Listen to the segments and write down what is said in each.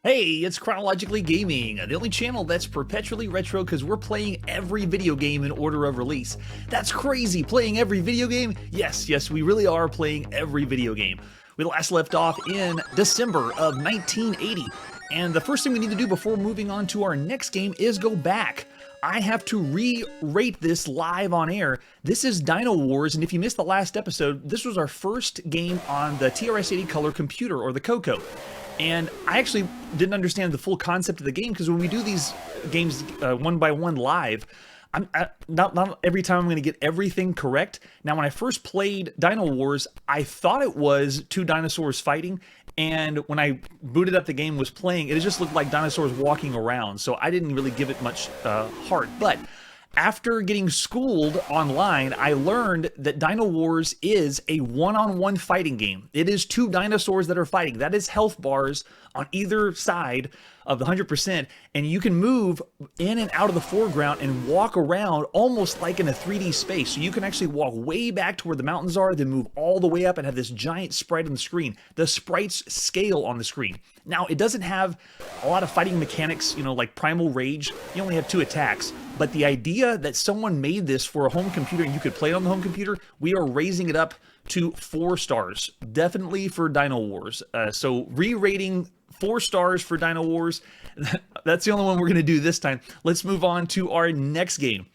Hey, it's Chronologically Gaming, the only channel that's perpetually retro because we're playing every video game in order of release. That's crazy, playing every video game? Yes, we really are playing every video game. We last left off in December of 1980, and the first thing we need to do before moving on to our next game is go back. I have to re-rate this live on air. This is Dino Wars, and if you missed the last episode, this was our first game on the TRS-80 color computer, or the Coco. And I actually didn't understand the full concept of the game because when we do these games one by one live, not every time I'm going to get everything correct. Now, when I first played Dino Wars, I thought it was two dinosaurs fighting, and when I booted up the game was playing, it just looked like dinosaurs walking around, so I didn't really give it much heart. But after getting schooled online, I learned that Dino Wars is a one-on-one fighting game. It is two dinosaurs that are fighting. That is health bars on either side of the 100%, and you can move in and out of the foreground and walk around almost like in a 3D space. So you can actually walk way back to where the mountains are, then move all the way up and have this giant sprite on the screen. The sprites scale on the screen. Now, it doesn't have a lot of fighting mechanics, like Primal Rage. You only have 2 attacks. But the idea that someone made this for a home computer and you could play it on the home computer, we are raising it up to 4 stars. Definitely for Dino Wars. So re-rating 4 stars for Dino Wars. That's the only one we're going to do this time. Let's move on to our next game.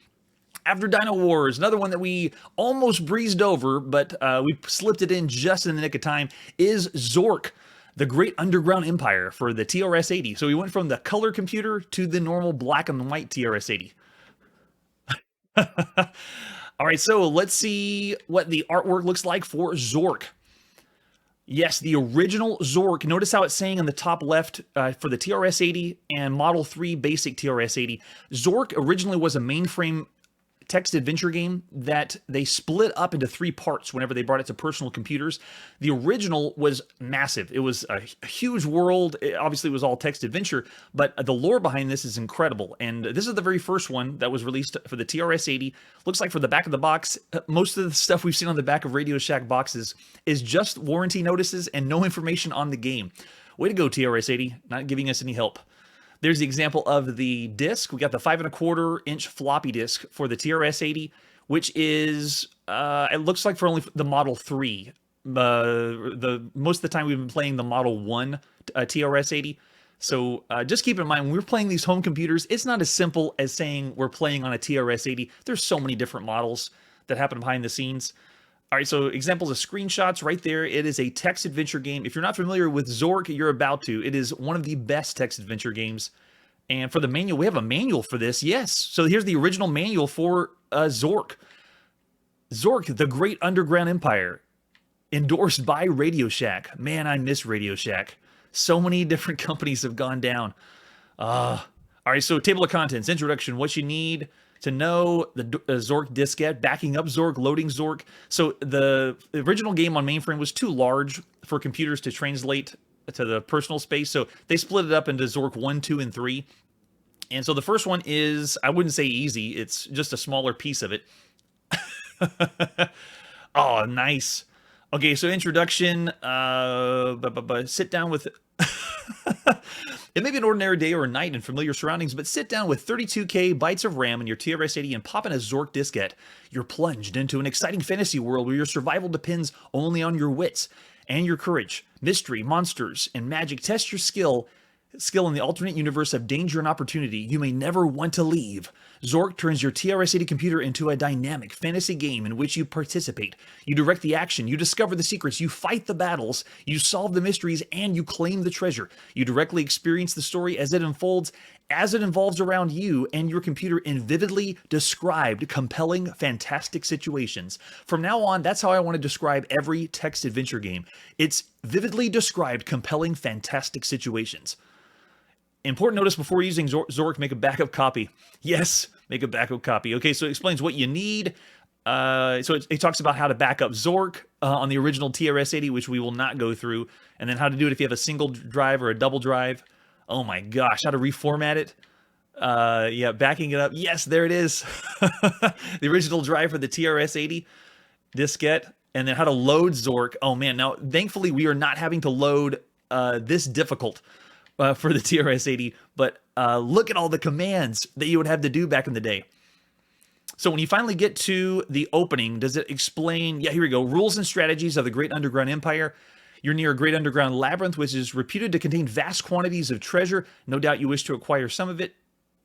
After Dino Wars, another one that we almost breezed over, but we slipped it in just in the nick of time, is Zork, the Great Underground Empire for the TRS-80. So we went from the color computer to the normal black and white TRS-80. All right, so let's see what the artwork looks like for Zork. Yes, the original Zork. Notice how it's saying on the top left for the TRS-80 and Model 3 basic TRS-80. Zork originally was a mainframe text adventure game that they split up into 3 parts whenever they brought it to personal computers. The original was massive. It was a huge world. Obviously, it was all text adventure, but the lore behind this is incredible. And this is the very first one that was released for the TRS-80. Looks like for the back of the box, most of the stuff we've seen on the back of Radio Shack boxes is just warranty notices and no information on the game. Way to go, TRS-80, not giving us any help. There's the example of the disc. We got the 5.25-inch floppy disk for the TRS-80, which is, it looks like for only the Model 3. Most of the time we've been playing the Model 1 TRS-80. So just keep in mind, when we're playing these home computers, it's not as simple as saying we're playing on a TRS-80. There's so many different models that happen behind the scenes. All right, so examples of screenshots right there. It is a text adventure game. If you're not familiar with Zork, you're about to. It is one of the best text adventure games. And for the manual, we have a manual for this. Yes, so here's the original manual for Zork. Zork, the Great Underground Empire, endorsed by Radio Shack. Man, I miss Radio Shack. So many different companies have gone down. All right, so table of contents, introduction, what you need to know, the Zork diskette, backing up Zork, loading Zork. So the original game on mainframe was too large for computers to translate to the personal space, so they split it up into Zork 1, 2, and 3. And so the first one is, I wouldn't say easy, it's just a smaller piece of it. Oh, nice. Okay, so introduction, sit down with... It may be an ordinary day or a night in familiar surroundings, but sit down with 32K bytes of RAM in your TRS-80 and pop in a Zork diskette. You're plunged into an exciting fantasy world where your survival depends only on your wits and your courage. Mystery, monsters, and magic test your skill in the alternate universe of danger and opportunity you may never want to leave. Zork turns your TRS-80 computer into a dynamic fantasy game in which you participate. You direct the action, you discover the secrets, you fight the battles, you solve the mysteries, and you claim the treasure. You directly experience the story as it unfolds, as it evolves around you and your computer in vividly described, compelling, fantastic situations. From now on, that's how I want to describe every text adventure game. It's vividly described, compelling, fantastic situations. Important notice before using Zork, make a backup copy. Yes, make a backup copy. Okay, so it explains what you need. So it talks about how to back up Zork on the original TRS-80, which we will not go through, and then how to do it if you have a single drive or a double drive. Oh my gosh, how to reformat it. Yeah, backing it up. Yes, there it is. The original drive for the TRS-80 diskette, and then how to load Zork. Oh man, now thankfully we are not having to load this difficult. for the TRS-80, but look at all the commands that you would have to do back in the day. So when you finally get to the opening, does it explain, yeah, here we go, rules and strategies of the Great Underground Empire. You're near a great underground labyrinth, which is reputed to contain vast quantities of treasure. No doubt you wish to acquire some of it.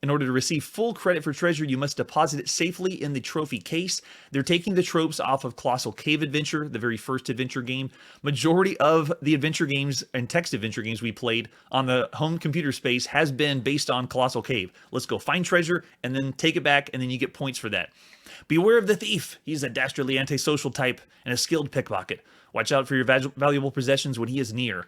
In order to receive full credit for treasure, you must deposit it safely in the trophy case. They're taking the tropes off of Colossal Cave Adventure, the very first adventure game. Majority of the adventure games and text adventure games we played on the home computer space has been based on Colossal Cave. Let's go find treasure and then take it back, and then you get points for that. Beware of the thief. He's a dastardly antisocial type and a skilled pickpocket. Watch out for your valuable possessions when he is near.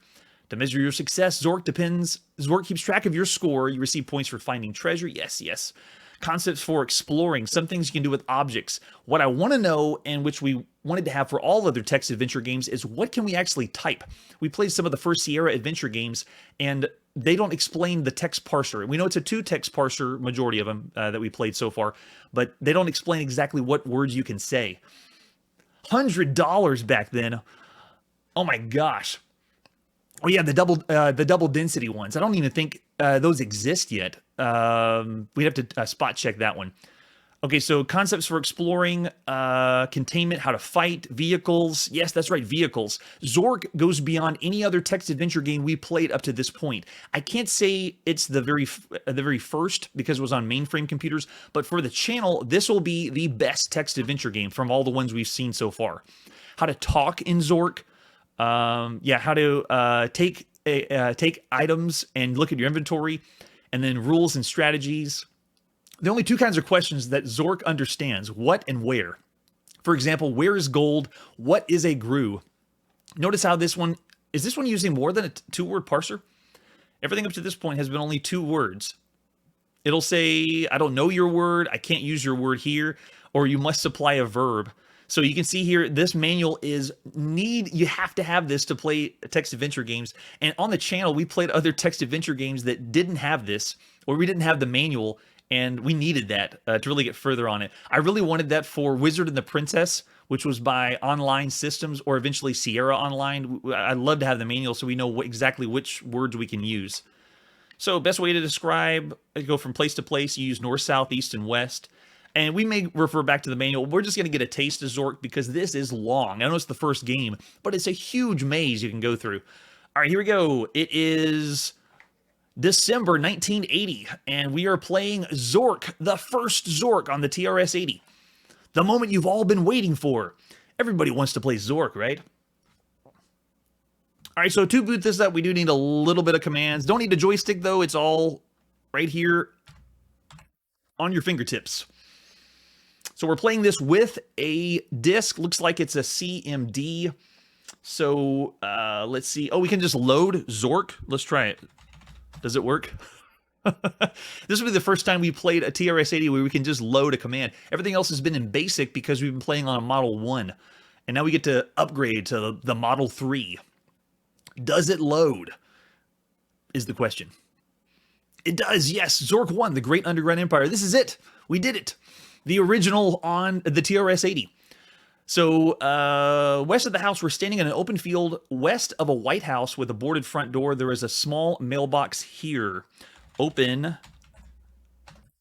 To measure your success, Zork keeps track of your score. You receive points for finding treasure. Yes. Concepts for exploring. Some things you can do with objects. What I want to know, and which we wanted to have for all other text adventure games, is what can we actually type? We played some of the first Sierra adventure games, and they don't explain the text parser. We know it's a 2-text parser, majority of them that we played so far, but they don't explain exactly what words you can say. $100 back then. Oh my gosh. Oh yeah, the double density ones. I don't even think those exist yet. We'd have to spot check that one. Okay, so concepts for exploring, containment, how to fight, vehicles. Yes, that's right, vehicles. Zork goes beyond any other text adventure game we played up to this point. I can't say it's the very first because it was on mainframe computers, but for the channel, this will be the best text adventure game from all the ones we've seen so far. How to talk in Zork. How to take items and look at your inventory, and then rules and strategies. The only 2 kinds of questions that Zork understands: what and where. For example, where is gold? What is a grue? Notice how this one using more than a 2-word parser? Everything up to this point has been only 2 words. It'll say, I don't know your word, I can't use your word here, or you must supply a verb. So you can see here, this manual is you have to have this to play text adventure games. And on the channel, we played other text adventure games that didn't have this, or we didn't have the manual, and we needed that to really get further on it. I really wanted that for Wizard and the Princess, which was by Online Systems, or eventually Sierra Online. I'd love to have the manual so we know exactly which words we can use. So best way to describe, go from place to place, you use north, south, east, and west. And we may refer back to the manual. We're just going to get a taste of Zork because this is long. I know it's the first game, but it's a huge maze you can go through. All right, here we go. It is December 1980, and we are playing Zork, the first Zork on the TRS-80. The moment you've all been waiting for. Everybody wants to play Zork, right? All right, so to boot this up, we do need a little bit of commands. Don't need a joystick, though. It's all right here on your fingertips. So we're playing this with a disc. Looks like it's a CMD. So let's see. Oh, we can just load Zork. Let's try it. Does it work? This will be the first time we played a TRS-80 where we can just load a command. Everything else has been in basic because we've been playing on a Model 1. And now we get to upgrade to the Model 3. Does it load? Is the question. It does, yes. Zork 1, the Great Underground Empire. This is it. We did it. The original on the TRS-80. So, west of the house, we're standing in an open field west of a white house with a boarded front door. There is a small mailbox here. Open.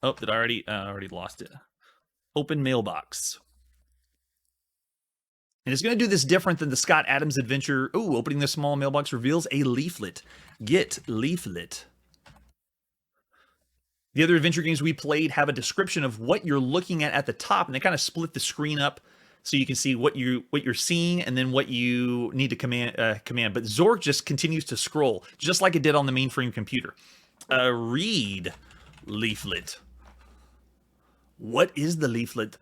Oh, did I already lost it. Open mailbox. And it's going to do this different than the Scott Adams adventure. Ooh, opening the small mailbox reveals a leaflet. Get leaflet. The other adventure games we played have a description of what you're looking at the top, and they kind of split the screen up so you can see what you're seeing and then what you need to command. But Zork just continues to scroll, just like it did on the mainframe computer. Read leaflet. What is the leaflet?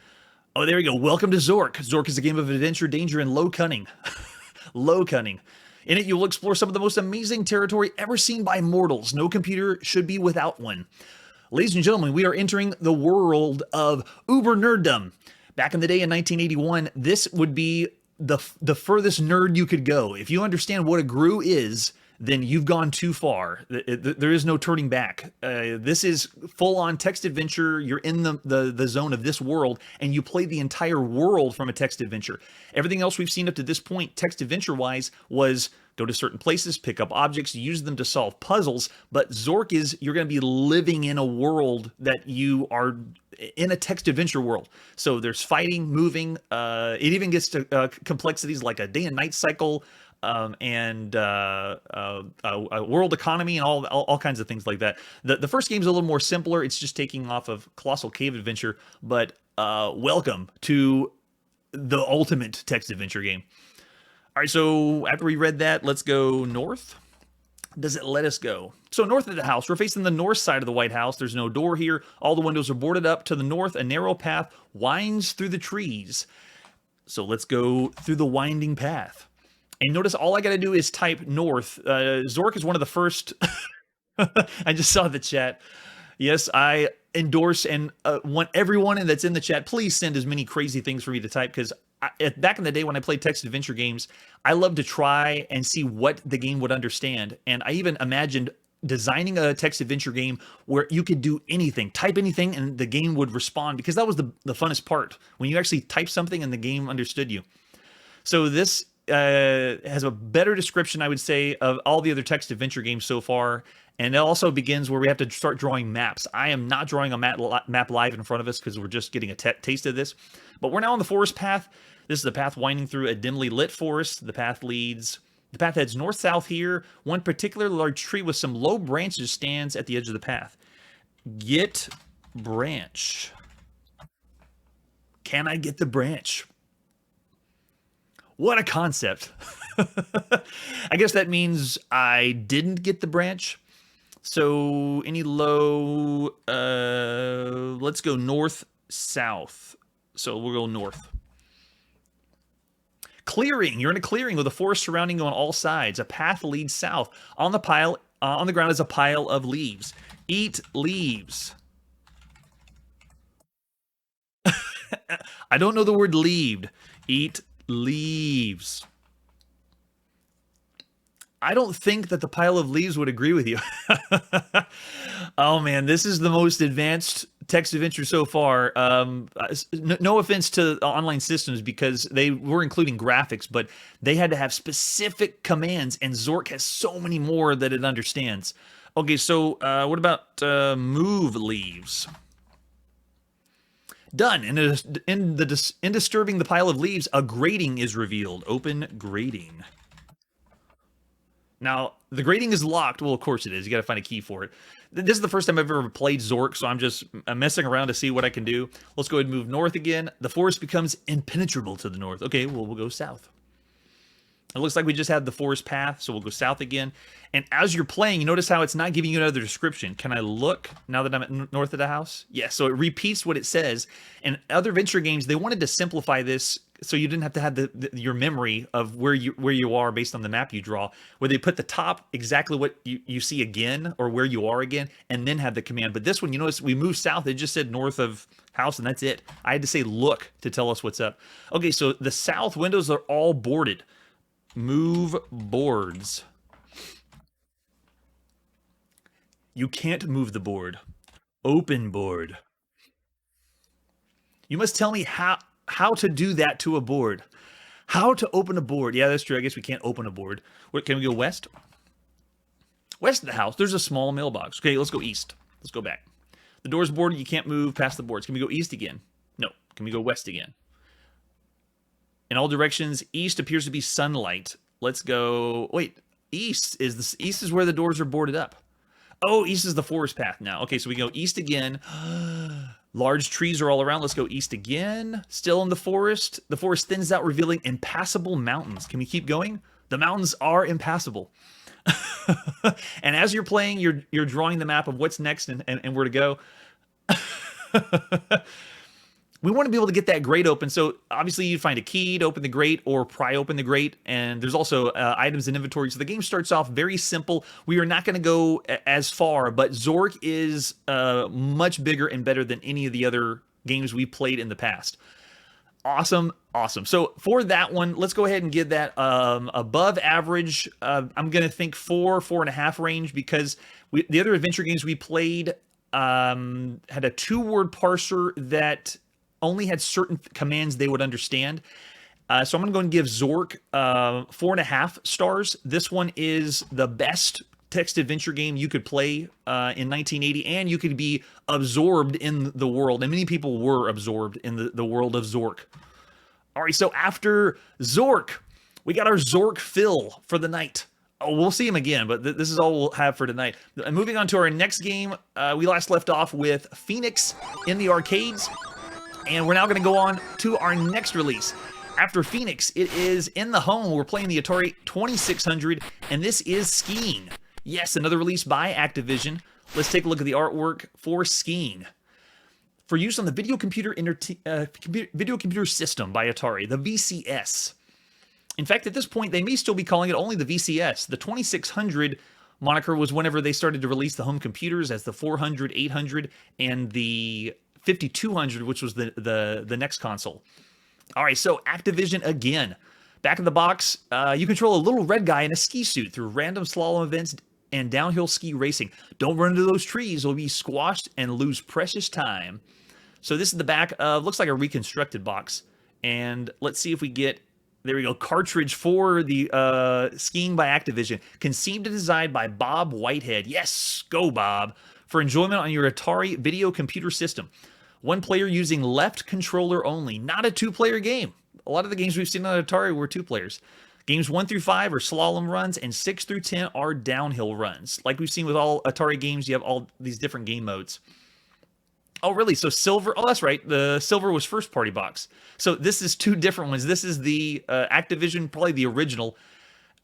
Oh, there we go. Welcome to Zork. Zork is a game of adventure, danger, and low cunning. Low cunning. In it, you will explore some of the most amazing territory ever seen by mortals. No computer should be without one. Ladies and gentlemen, we are entering the world of uber nerddom. Back in the day in 1981, this would be the furthest nerd you could go. If you understand what a grue is, then you've gone too far. There is no turning back. This is full-on text adventure. You're in the zone of this world, and you play the entire world from a text adventure. Everything else we've seen up to this point, text adventure-wise, was go to certain places, pick up objects, use them to solve puzzles. But Zork is, you're going to be living in a world that you are in a text adventure world. So there's fighting, moving. It even gets to complexities like a day and night cycle, and a world economy, and all kinds of things like that. The first game's a little more simpler. It's just taking off of Colossal Cave Adventure, but welcome to the ultimate text adventure game. All right, so after we read that, let's go north. Does it let us go? So north of the house, we're facing the north side of the White House. There's no door here. All the windows are boarded up. To the north, a narrow path winds through the trees. So let's go through the winding path. And notice all I got to do is type north. Zork is one of the first. I just saw the chat. Yes, I endorse and want everyone that's in the chat, please send as many crazy things for me to type, because back in the day when I played text adventure games, I loved to try and see what the game would understand. And I even imagined designing a text adventure game where you could do anything, type anything, and the game would respond, because that was the funnest part, when you actually type something and the game understood you. So this has a better description, I would say, of all the other text adventure games so far. And it also begins where we have to start drawing maps. I am not drawing a map live in front of us because we're just getting a taste of this. But we're now on the forest path. This is the path winding through a dimly lit forest. The path heads north-south here. One particular large tree with some low branches stands at the edge of the path. Get branch. Can I get the branch? What a concept. I guess that means I didn't get the branch. So any low, let's go north-south. So we'll go north. Clearing. You're in a clearing with a forest surrounding you on all sides. A path leads south. On the ground is a pile of leaves. Eat leaves. I don't know the word leaved. Eat leaves. I don't think that the pile of leaves would agree with you. Oh man, this is the most advanced text adventure so far. No offense to online systems, because they were including graphics, but they had to have specific commands, and Zork has so many more that it understands. Okay, so what about move leaves? Done. In disturbing the pile of leaves, a grating is revealed. Open grating. Now, the grating is locked. Well, of course it is. You got to find a key for it. This is the first time I've ever played Zork, so I'm just messing around to see what I can do. Let's go ahead and move north again. The forest becomes impenetrable to the north. Okay, well, we'll go south. It looks like we just had the forest path, so we'll go south again. And as you're playing, you notice how it's not giving you another description. Can I look now that I'm at north of the house? Yes, so it repeats what it says. And other adventure games, they wanted to simplify this so you didn't have to have your memory of where you are based on the map you draw, where they put the top exactly what you see again, or where you are again, and then have the command. But this one, you notice we moved south, it just said north of house, and that's it. I had to say look to tell us what's up. Okay, so the south windows are all boarded. Move boards. You can't move the board. Open board. You must tell me how to do that to a board. How to open a board. Yeah, that's true. I guess we can't open a board. Wait, can we go west? West of the house, there's a small mailbox. Okay, let's go east. Let's go back. The door's boarded. You can't move past the boards. Can we go east again? No. Can we go west again? In all directions, east appears to be sunlight. Let's go. Wait, east is where the doors are boarded up. Oh, east is the forest path now. Okay, so we go east again. Large trees are all around. Let's go east again. Still in the forest. The forest thins out, revealing impassable mountains. Can we keep going? The mountains are impassable. And as you're playing, you're drawing the map of what's next and where to go. We want to be able to get that grate open, so obviously you find a key to open the grate or pry open the grate, and there's also items in inventory. So the game starts off very simple. We are not going to go as far, but Zork is much bigger and better than any of the other games we played in the past. Awesome, awesome. So for that one, let's go ahead and give that above average. I'm going to think 4.5 range, because the other adventure games we played had a 2-word parser that only had certain commands they would understand. So I'm going to go and give Zork 4.5 stars. This one is the best text adventure game you could play in 1980, and you could be absorbed in the world. And many people were absorbed in the world of Zork. All right, so after Zork, we got our Zork fill for the night. Oh, we'll see him again, but this is all we'll have for tonight. Moving on to our next game, we last left off with Phoenix in the arcades, and we're now going to go on to our next release. After Phoenix, it is in the home. We're playing the Atari 2600, and this is Skiing. Yes, another release by Activision. Let's take a look at the artwork for Skiing. For use on the video computer system by Atari, the VCS. In fact, at this point, they may still be calling it only the VCS. The 2600 moniker was whenever they started to release the home computers as the 400, 800, and the 5200, which was the next console. All right, so Activision again. Back in the box, you control a little red guy in a ski suit through random slalom events and downhill ski racing. Don't run into those trees. You'll be squashed and lose precious time. So this is the back of, looks like a reconstructed box. And let's see if we get, there we go, cartridge for the Skiing by Activision. Conceived and designed by Bob Whitehead. Yes, go Bob. For enjoyment on your Atari video computer system. One player using left controller only. Not a two-player game. A lot of the games we've seen on Atari were two players. Games 1 through 5 are slalom runs, and 6 through 10 are downhill runs. Like we've seen with all Atari games, you have all these different game modes. Oh, really? So silver, oh, that's right. The silver was first party box. So this is two different ones. This is the Activision, probably the original.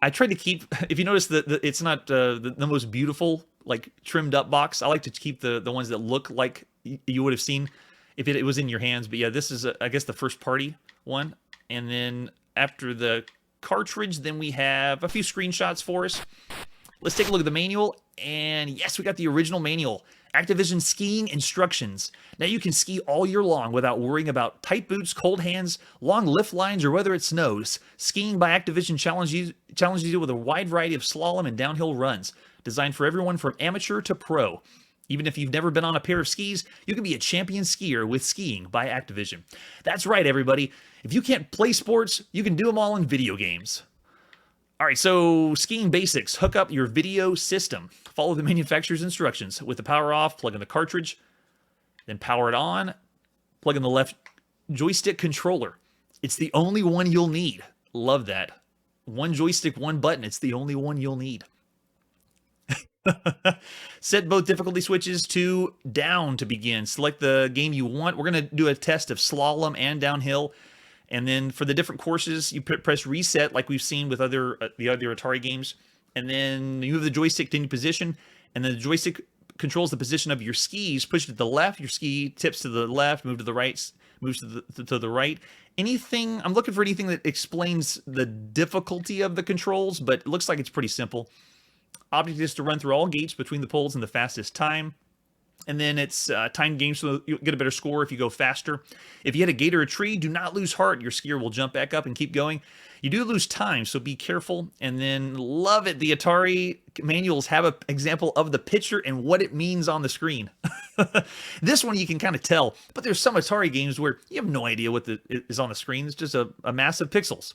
I tried to keep, if you notice, it's not the most beautiful, like trimmed up box. I like to keep the ones that look like you would have seen if it was in your hands. But yeah, this is, I guess, the first party one. And then after the cartridge, then we have a few screenshots for us. Let's take a look at the manual. And yes, we got the original manual. Activision skiing instructions. Now you can ski all year long without worrying about tight boots, cold hands, long lift lines, or whether it snows. Skiing by Activision challenges you with a wide variety of slalom and downhill runs, designed for everyone from amateur to pro. Even if you've never been on a pair of skis, you can be a champion skier with Skiing by Activision. That's right, everybody. If you can't play sports, you can do them all in video games. All right, so skiing basics. Hook up your video system. Follow the manufacturer's instructions. With the power off, plug in the cartridge, then power it on. Plug in the left joystick controller. It's the only one you'll need. Love that. One joystick, one button. It's the only one you'll need. Set both difficulty switches to down to begin. Select the game you want. We're going to do a test of slalom and downhill. And then for the different courses, you press reset like we've seen with the other Atari games. And then you move the joystick to any position. And then the joystick controls the position of your skis. Push it to the left. Your ski tips to the left. Move to the right. Moves to the right. Anything, I'm looking for anything that explains the difficulty of the controls, but it looks like it's pretty simple. Object is to run through all gates between the poles in the fastest time. And then it's timed games, so you'll get a better score if you go faster. If you hit a gate or a tree, do not lose heart. Your skier will jump back up and keep going. You do lose time, so be careful. And then, love it, the Atari manuals have an example of the picture and what it means on the screen. This one you can kind of tell, but there's some Atari games where you have no idea what is on the screen. It's just a mass of pixels.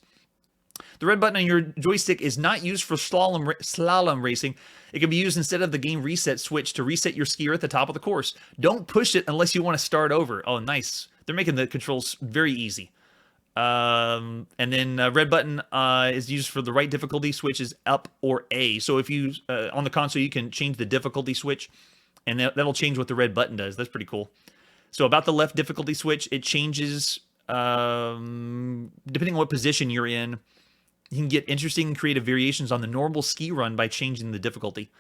The red button on your joystick is not used for slalom racing. It can be used instead of the game reset switch to reset your skier at the top of the course. Don't push it unless you want to start over. Oh, nice. They're making the controls very easy. And then red button is used for the right difficulty switch is up or A. So if you, on the console, you can change the difficulty switch, and that'll change what the red button does. That's pretty cool. So about the left difficulty switch, it changes depending on what position you're in. You can get interesting and creative variations on the normal ski run by changing the difficulty.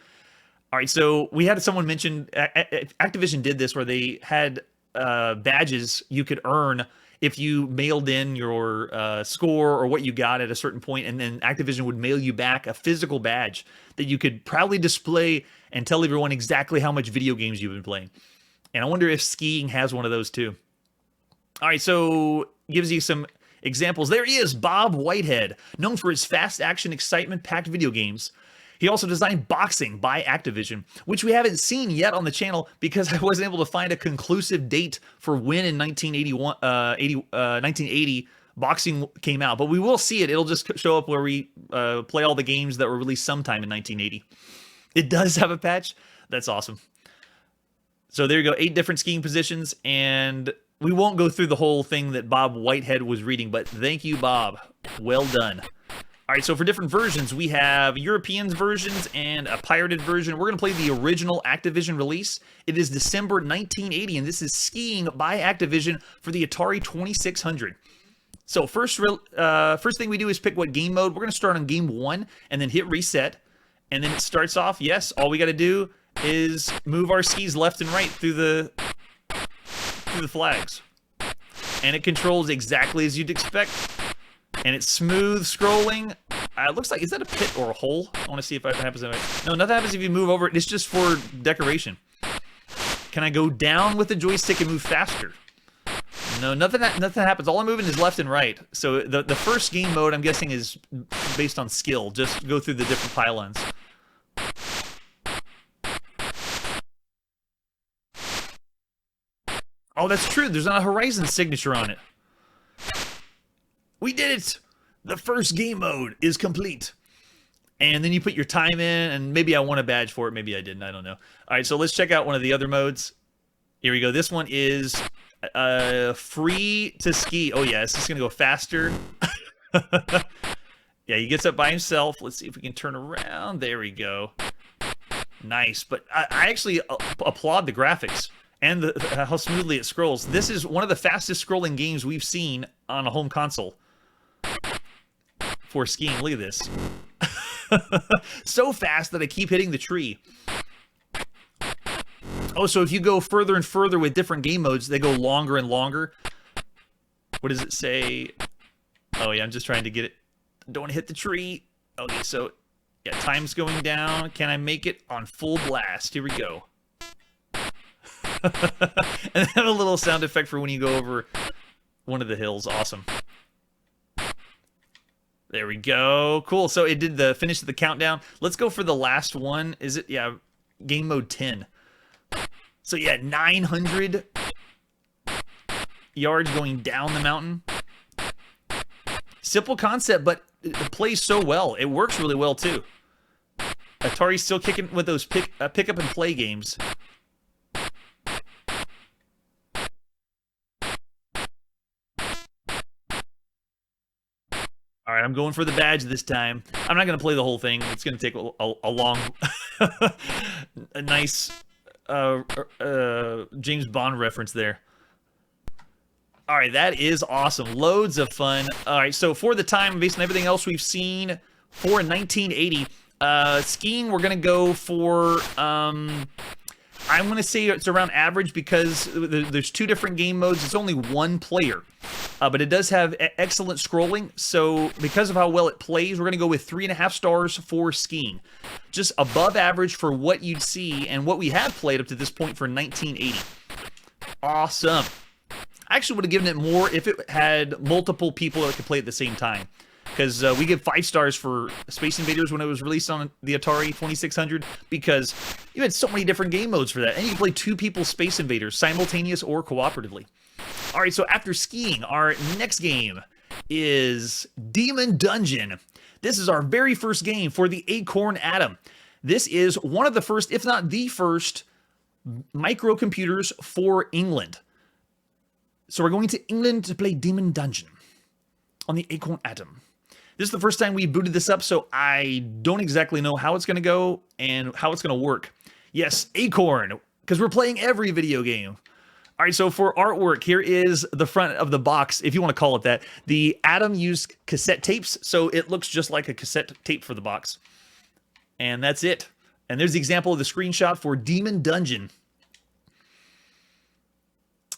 All right, so we had someone mention, Activision did this where they had badges you could earn if you mailed in your score or what you got at a certain point, and then Activision would mail you back a physical badge that you could proudly display and tell everyone exactly how much video games you've been playing. And I wonder if skiing has one of those too. All right, so gives you some examples. There he is, Bob Whitehead, known for his fast action, excitement-packed video games. He also designed Boxing by Activision, which we haven't seen yet on the channel because I wasn't able to find a conclusive date for when in 1980 boxing came out, but we will see it. It'll just show up where we play all the games that were released sometime in 1980. It does have a patch. That's awesome. So there you go, 8 different skiing positions, and we won't go through the whole thing that Bob Whitehead was reading, but thank you, Bob. Well done. All right, so for different versions, we have European versions and a pirated version. We're going to play the original Activision release. It is December 1980, and this is Skiing by Activision for the Atari 2600. So first thing we do is pick what game mode. We're going to start on game 1 and then hit reset. And then it starts off, yes, all we got to do is move our skis left and right through the flags. And it controls exactly as you'd expect. And it's smooth scrolling. It looks like, is that a pit or a hole? I want to see if that happens. No, nothing happens if you move over it. It's just for decoration. Can I go down with the joystick and move faster? No, nothing happens. All I'm moving is left and right. So the first game mode, I'm guessing, is based on skill. Just go through the different pylons. Oh, that's true. There's not a Horizon signature on it. We did it! The first game mode is complete. And then you put your time in, and maybe I won a badge for it. Maybe I didn't. I don't know. All right, so let's check out one of the other modes. Here we go. This one is free to ski. Oh, yeah, it's just going to go faster. Yeah, he gets up by himself. Let's see if we can turn around. There we go. Nice. But I actually applaud the graphics and how smoothly it scrolls. This is one of the fastest scrolling games we've seen on a home console for skiing. Look at this. So fast that I keep hitting the tree. Oh, so if you go further and further with different game modes, they go longer and longer. What does it say? Oh, yeah, I'm just trying to get it. Don't want to hit the tree. Okay, so, yeah, time's going down. Can I make it on full blast? Here we go. And then a little sound effect for when you go over one of the hills. Awesome. There we go. Cool. So it did the finish of the countdown. Let's go for the last one. Is it? Yeah, game mode 10. So yeah, 900 yards going down the mountain. Simple concept, but it plays so well. It works really well too. Atari's still kicking with those pick up and play games. All right, I'm going for the badge this time. I'm not going to play the whole thing. It's going to take a long, a nice James Bond reference there. All right, that is awesome. Loads of fun. All right, so for the time, based on everything else we've seen for 1980, skiing, we're going to go for... I'm going to say it's around average because there's 2 different game modes. It's only 1 player, but it does have excellent scrolling. So because of how well it plays, we're going to go with 3.5 stars for skiing. Just above average for what you'd see and what we have played up to this point for 1980. Awesome. I actually would have given it more if it had multiple people that could play at the same time. Because we give 5 stars for Space Invaders when it was released on the Atari 2600, because you had so many different game modes for that, and you can play 2 people Space Invaders, simultaneous or cooperatively. All right, so after skiing, our next game is Demon Dungeon. This is our very first game for the Acorn Atom. This is one of the first, if not the first, microcomputers for England. So we're going to England to play Demon Dungeon on the Acorn Atom. This is the first time we booted this up, so I don't exactly know how it's going to go and how it's going to work. Yes, Acorn, because we're playing every video game. All right, so for artwork, here is the front of the box, if you want to call it that. The Atom used cassette tapes, so it looks just like a cassette tape for the box. And that's it. And there's the example of the screenshot for Demon Dungeon.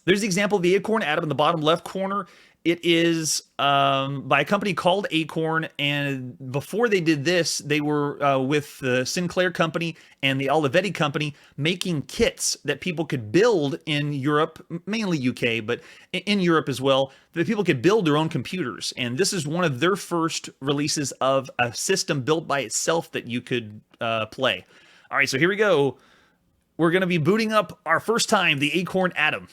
There's the example of the Acorn Atom in the bottom left corner. It is by a company called Acorn, and before they did this, they were with the Sinclair company and the Olivetti company making kits that people could build in Europe, mainly UK, but in Europe as well, that people could build their own computers. And this is one of their first releases of a system built by itself that you could play. All right, so here we go. We're going to be booting up our first time, the Acorn Atom.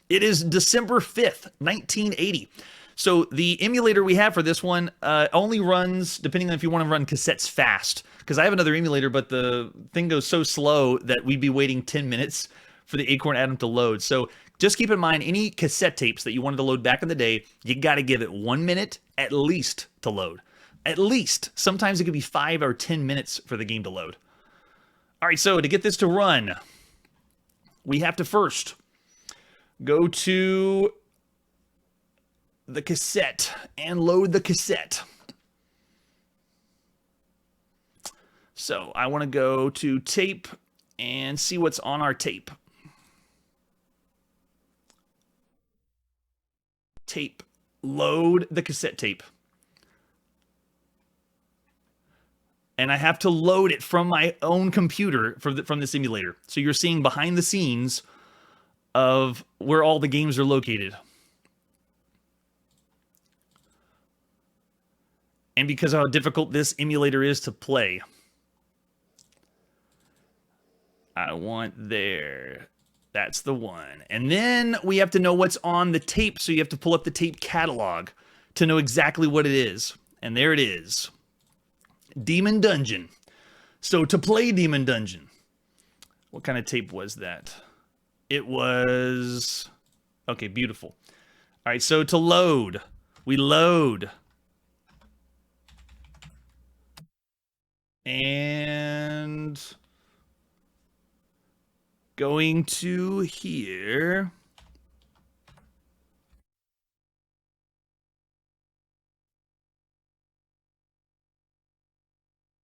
It is December 5th, 1980. So the emulator we have for this one only runs, depending on if you want to run cassettes fast, because I have another emulator, but the thing goes so slow that we'd be waiting 10 minutes for the Acorn Atom to load. So just keep in mind, any cassette tapes that you wanted to load back in the day, you got to give it 1 minute at least to load. At least. Sometimes it could be 5 or 10 minutes for the game to load. All right, so to get this to run, we have to first go to the cassette and load the cassette. So I want to go to tape and see what's on our tape. Tape. Load the cassette tape. And I have to load it from my own computer from the simulator. So you're seeing behind the scenes of where all the games are located. And because of how difficult this emulator is to play, I want there. That's the one. And then we have to know what's on the tape, so you have to pull up the tape catalog to know exactly what it is. And there it is. Demon Dungeon. So to play Demon Dungeon, what kind of tape was that? It was... Okay, beautiful. All right, so to load, we load. And going to here.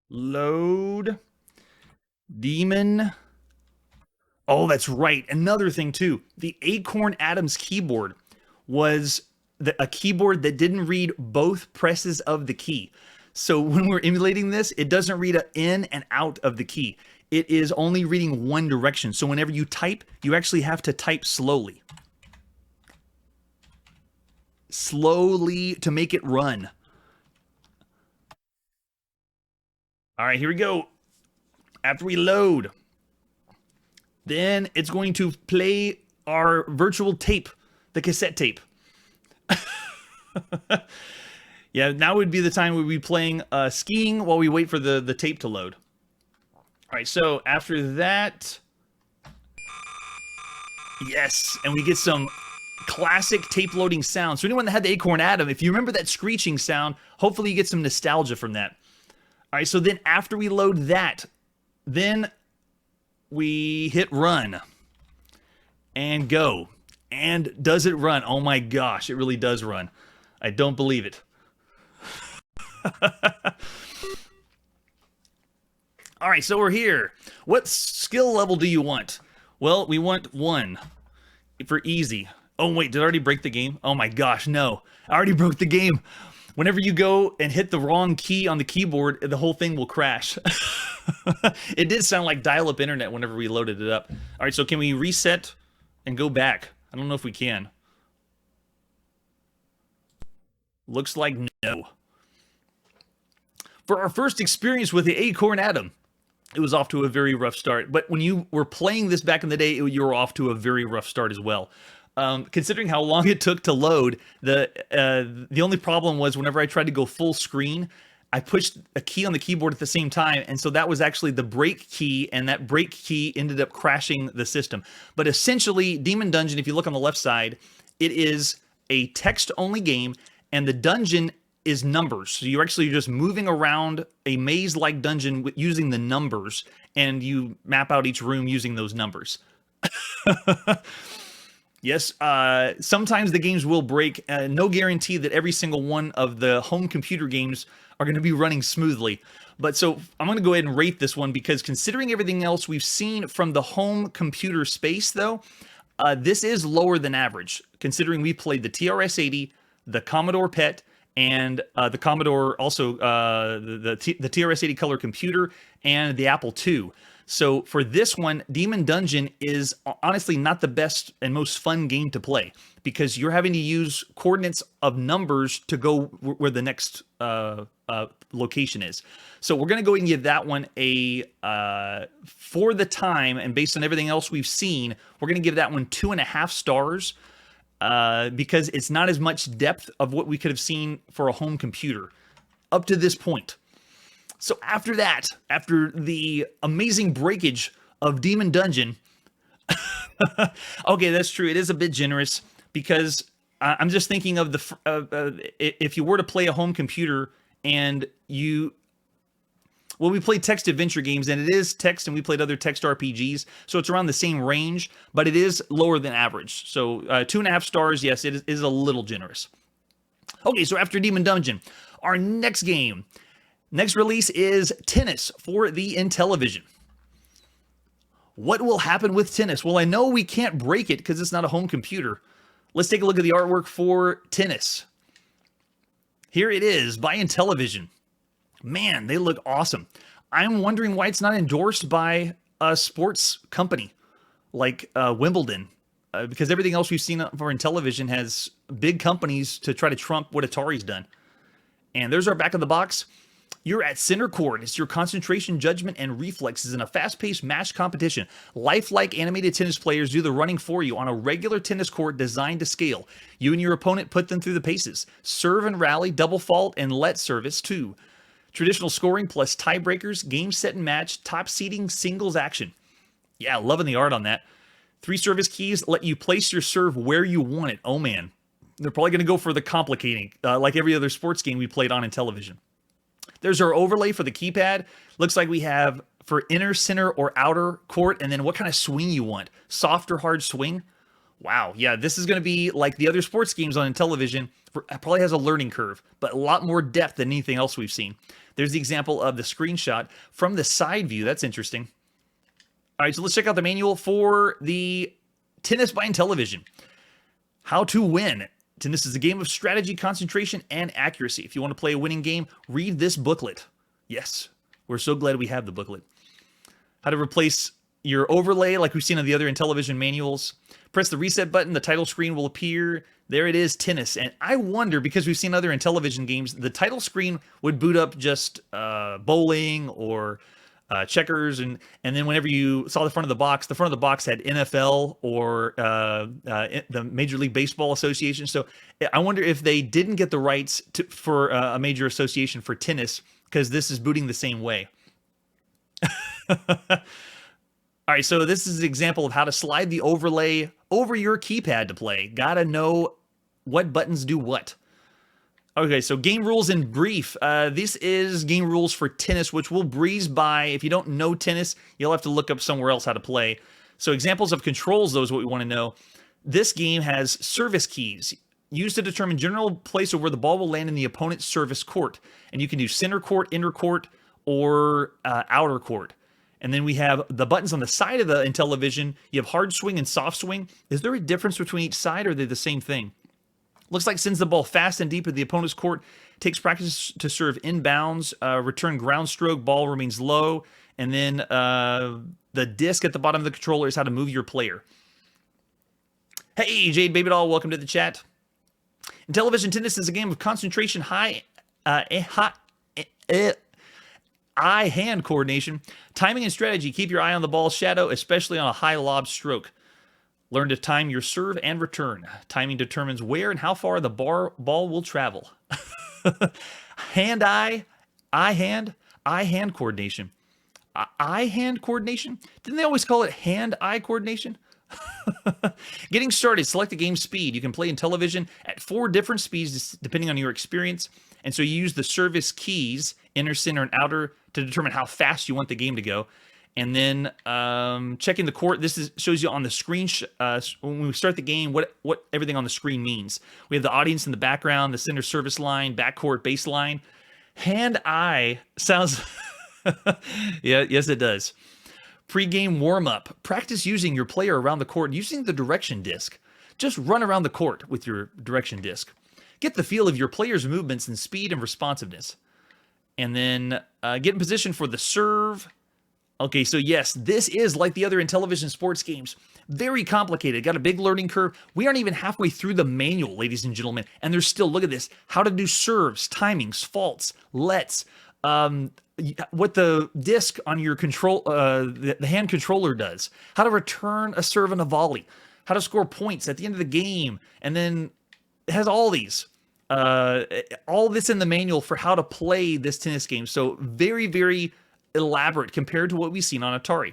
Load. Demon. Oh, that's right. Another thing too. The Acorn Atom's keyboard was a keyboard that didn't read both presses of the key. So when we're emulating this, it doesn't read an in and out of the key. It is only reading one direction. So whenever you type, you actually have to type slowly. Slowly to make it run. All right, here we go. After we load, then it's going to play our virtual tape, the cassette tape. Yeah, now would be the time we'd be playing skiing while we wait for the tape to load. All right, so after that, yes, and we get some classic tape loading sounds. So anyone that had the Acorn Atom, if you remember that screeching sound, hopefully you get some nostalgia from that. All right, so then after we load that, then we hit run and go. And does it run? Oh my gosh, it really does run. I don't believe it. All right, so we're here. What skill level do you want? Well, we want 1 for easy. Oh wait, did I already break the game? Oh my gosh, no. I already broke the game. Whenever you go and hit the wrong key on the keyboard, the whole thing will crash. It did sound like dial-up internet whenever we loaded it up. All right, so can we reset and go back? I don't know if we can. Looks like no. For our first experience with the Acorn Atom, it was off to a very rough start. But when you were playing this back in the day, you were off to a very rough start as well. Considering how long it took to load, the only problem was whenever I tried to go full screen, I pushed a key on the keyboard at the same time, and so that was actually the break key, and that break key ended up crashing the system. But essentially, Demon Dungeon, if you look on the left side, it is a text-only game, and the dungeon is numbers. So you're actually just moving around a maze-like dungeon using the numbers, and you map out each room using those numbers. Yes, sometimes the games will break. No guarantee that every single one of the home computer games are going to be running smoothly. But so I'm going to go ahead and rate this one because considering everything else we've seen from the home computer space, though, this is lower than average. Considering we played the TRS-80, the Commodore PET, and the Commodore, also the TRS-80 color computer, and the Apple II. So for this one, Demon Dungeon is honestly not the best and most fun game to play because you're having to use coordinates of numbers to go where the next location is. So we're going to go ahead and give that one a, for the time and based on everything else we've seen, we're going to give that one 2.5 stars because it's not as much depth of what we could have seen for a home computer up to this point. So after that, after the amazing breakage of Demon Dungeon, okay, that's true. It is a bit generous because I'm just thinking of if you were to play a home computer and we played text adventure games, and it is text, and we played other text RPGs, so it's around the same range, but it is lower than average. So 2.5 stars, yes, it is a little generous. Okay, so after Demon Dungeon, our next release is Tennis for the Intellivision. What will happen with Tennis? Well, I know we can't break it because it's not a home computer. Let's take a look at the artwork for Tennis. Here it is by Intellivision. Man, they look awesome. I'm wondering why it's not endorsed by a sports company like Wimbledon, because everything else we've seen for Intellivision has big companies to try to trump what Atari's done. And there's our back of the box. You're at center court. It's your concentration, judgment, and reflexes in a fast-paced match competition. Lifelike animated tennis players do the running for you on a regular tennis court designed to scale. You and your opponent put them through the paces. Serve and rally, double fault, and let service too. Traditional scoring plus tiebreakers, game, set, and match, top seeding, singles action. Yeah, loving the art on that. 3 service keys let you place your serve where you want it. Oh man, they're probably going to go for the complicating, like every other sports game we played on Intellivision. There's our overlay for the keypad. Looks like we have for inner, center, or outer court, and then what kind of swing you want. Soft or hard swing. Wow, yeah, this is going to be like the other sports games on Intellivision. Probably has a learning curve, but a lot more depth than anything else we've seen. There's the example of the screenshot from the side view. That's interesting. All right, so let's check out the manual for the Tennis by Intellivision. How to win. Tennis is a game of strategy, concentration, and accuracy. If you want to play a winning game, read this booklet. Yes, we're so glad we have the booklet. How to replace your overlay like we've seen on the other Intellivision manuals. Press the reset button, the title screen will appear. There it is, Tennis. And I wonder, because we've seen other Intellivision games, the title screen would boot up just bowling or checkers, and then whenever you saw the front of the box had NFL or the Major League Baseball Association. So I wonder if they didn't get the rights for a major association for tennis, because this is booting the same way. All right, so this is an example of how to slide the overlay over your keypad to play. Gotta know what buttons do what. Okay, so game rules in brief. This is game rules for tennis, which we'll breeze by. If you don't know tennis, you'll have to look up somewhere else how to play. So examples of controls, those are what we want to know. This game has service keys used to determine general place of where the ball will land in the opponent's service court. And you can do center court, inner court, or outer court. And then we have the buttons on the side of the Intellivision. You have hard swing and soft swing. Is there a difference between each side, or are they the same thing? Looks like sends the ball fast and deep at the opponent's court. Takes practice to serve inbounds. Return ground stroke. Ball remains low. And then the disc at the bottom of the controller is how to move your player. Hey, Jade Baby Doll, welcome to the chat. Intellivision Tennis is a game of concentration, eye-hand coordination, timing and strategy. Keep your eye on the ball's shadow, especially on a high lob stroke. Learn to time your serve and return. Timing determines where and how far the ball will travel. Hand-eye, eye-hand coordination. Eye-hand coordination? Didn't they always call it hand-eye coordination? Getting started, select the game speed. You can play Intellivision at 4 different speeds depending on your experience. And so you use the service keys, inner, center, and outer, to determine how fast you want the game to go. And then checking the court. This shows you on the screen when we start the game what everything on the screen means. We have the audience in the background, the center service line, backcourt, baseline. Hand-eye sounds... Yeah, yes, it does. Pre-game warm-up. Practice using your player around the court using the direction disc. Just run around the court with your direction disc. Get the feel of your player's movements and speed and responsiveness. And then get in position for the serve. Okay, so yes, this is like the other Intellivision sports games. Very complicated. Got a big learning curve. We aren't even halfway through the manual, ladies and gentlemen. And there's still, look at this, how to do serves, timings, faults, lets, what the disc on your control, the hand controller does, how to return a serve and a volley. how to score points at the end of the game, and then it has all these. All this in the manual for how to play this tennis game. So very, very elaborate compared to what we've seen on Atari.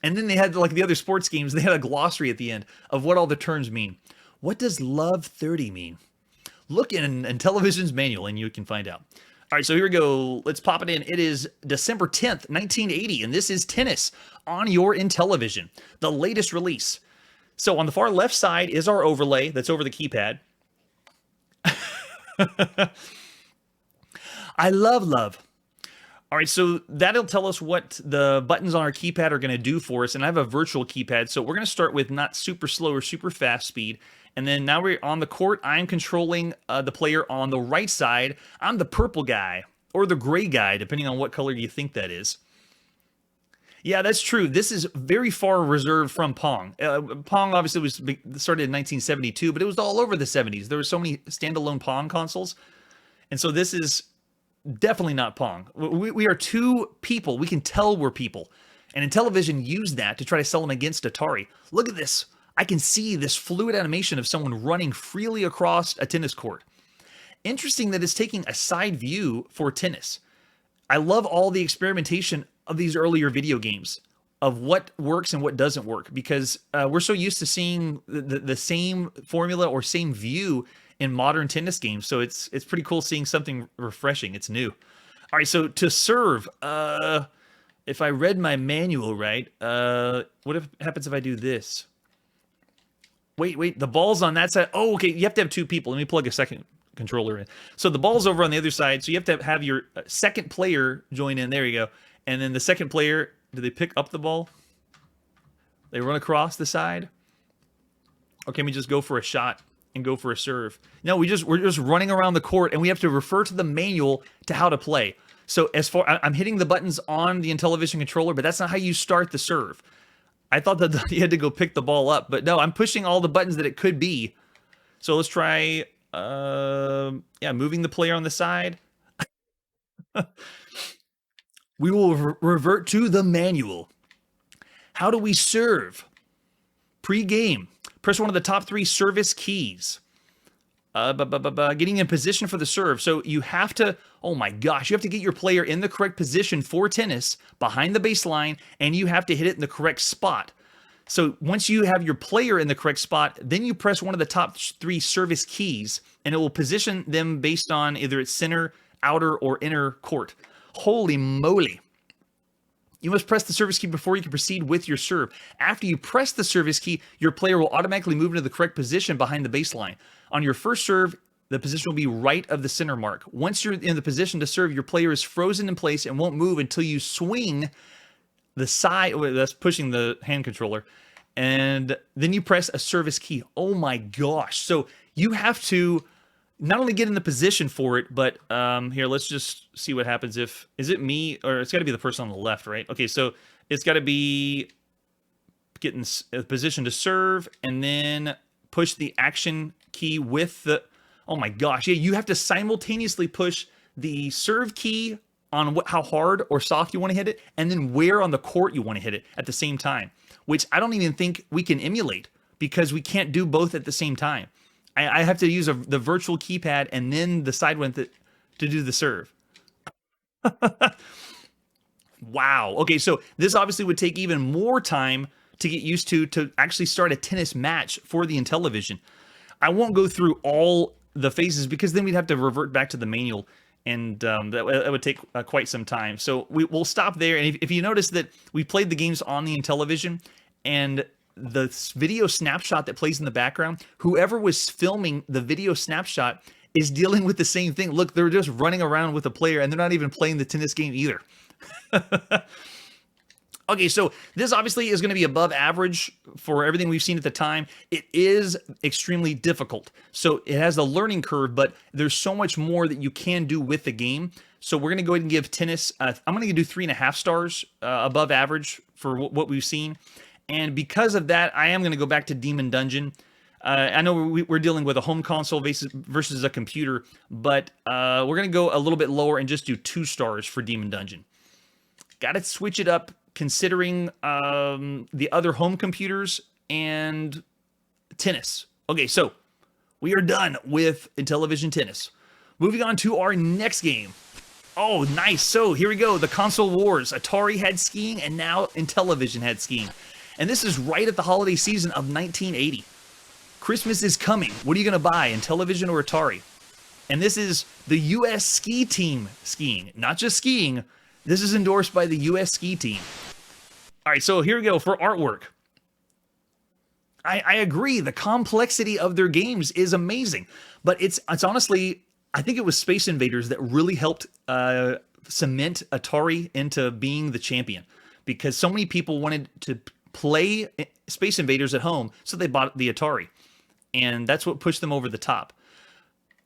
And then they had, like the other sports games, they had a glossary at the end of what all the terms mean. What does Love 30 mean? Look in Intellivision's manual and you can find out. All right, so here we go. Let's pop it in. It is December 10th, 1980, and this is Tennis on your Intellivision, the latest release. So on the far left side is our overlay that's over the keypad. I love. All right, so that'll tell us what the buttons on our keypad are going to do for us. And I have a virtual keypad, so we're going to start with not super slow or super fast speed. And then now we're on the court. I'm controlling the player on the right side. I'm the purple guy or the gray guy, depending on what color you think that is. Yeah, that's true. This is very far reserved from Pong. Pong obviously started in 1972, but it was all over the 70s. There were so many standalone Pong consoles. And so this is definitely not Pong. We are two people. We can tell we're people. And Intellivision used that to try to sell them against Atari. Look at this. I can see this fluid animation of someone running freely across a tennis court. Interesting that it's taking a side view for tennis. I love all the experimentation of these earlier video games of what works and what doesn't work, because we're so used to seeing the same formula or same view in modern tennis games. So it's pretty cool seeing something refreshing. It's new. All right, so to serve, if I read my manual right, what happens if I do this? Wait, the ball's on that side. Oh, okay, you have to have two people. Let me plug a second controller in. So the ball's over on the other side, so you have to have your second player join in. There you go. And then the second player, do they pick up the ball? They run across the side? Or can we just go for a shot and go for a serve? No, we're just running around the court, and we have to refer to the manual to how to play. So I'm hitting the buttons on the Intellivision controller, but that's not how you start the serve. I thought that you had to go pick the ball up, but no, I'm pushing all the buttons that it could be. So let's try, moving the player on the side. We will revert to the manual. How do we serve? Pre-game. Press one of the top three service keys. Getting in position for the serve. So you have to, oh my gosh, you have to get your player in the correct position for tennis behind the baseline, and you have to hit it in the correct spot. So once you have your player in the correct spot, then you press one of the top three service keys, and it will position them based on either its center, outer, or inner court. Holy moly. You must press the service key before you can proceed with your serve. After you press the service key, your player will automatically move into the correct position behind the baseline. On your first serve, the position will be right of the center mark. Once you're in the position to serve, your player is frozen in place and won't move until you swing the side. That's pushing the hand controller. And then you press a service key. Oh my gosh. So you have to not only get in the position for it, but here, let's just see what happens if, is it me, or it's got to be the person on the left, right? Okay, so it's got to be getting a position to serve, and then push the action key with the, oh my gosh, yeah, you have to simultaneously push the serve key on how hard or soft you want to hit it, and then where on the court you want to hit it at the same time, which I don't even think we can emulate, because we can't do both at the same time. I have to use the virtual keypad and then the side one to do the serve. Wow. Okay, so this obviously would take even more time to get used to actually start a tennis match for the Intellivision. I won't go through all the phases, because then we'd have to revert back to the manual, and that would take quite some time. So we'll stop there. And if you notice that we played the games on the Intellivision, and the video snapshot that plays in the background, whoever was filming the video snapshot is dealing with the same thing. Look, they're just running around with a player, and they're not even playing the tennis game either. Okay, so this obviously is going to be above average for everything we've seen at the time. It is extremely difficult. So it has a learning curve, but there's so much more that you can do with the game. So we're going to go ahead and give tennis, I'm going to do 3.5 stars above average for what we've seen. And because of that, I am going to go back to Demon Dungeon. I know we're dealing with a home console versus a computer, but we're going to go a little bit lower and just do 2 stars for Demon Dungeon. Got to switch it up considering the other home computers and tennis. Okay, so we are done with Intellivision tennis. Moving on to our next game. Oh, nice. So here we go. The console wars. Atari had skiing, and now Intellivision had skiing. And this is right at the holiday season of 1980. Christmas is coming. What are you going to buy, Intellivision or Atari? And this is the U.S. ski team skiing. Not just skiing. This is endorsed by the U.S. ski team. All right, so here we go for artwork. I agree. The complexity of their games is amazing. But it's honestly, I think it was Space Invaders that really helped cement Atari into being the champion. Because so many people wanted to play Space Invaders at home, so they bought the Atari. And that's what pushed them over the top.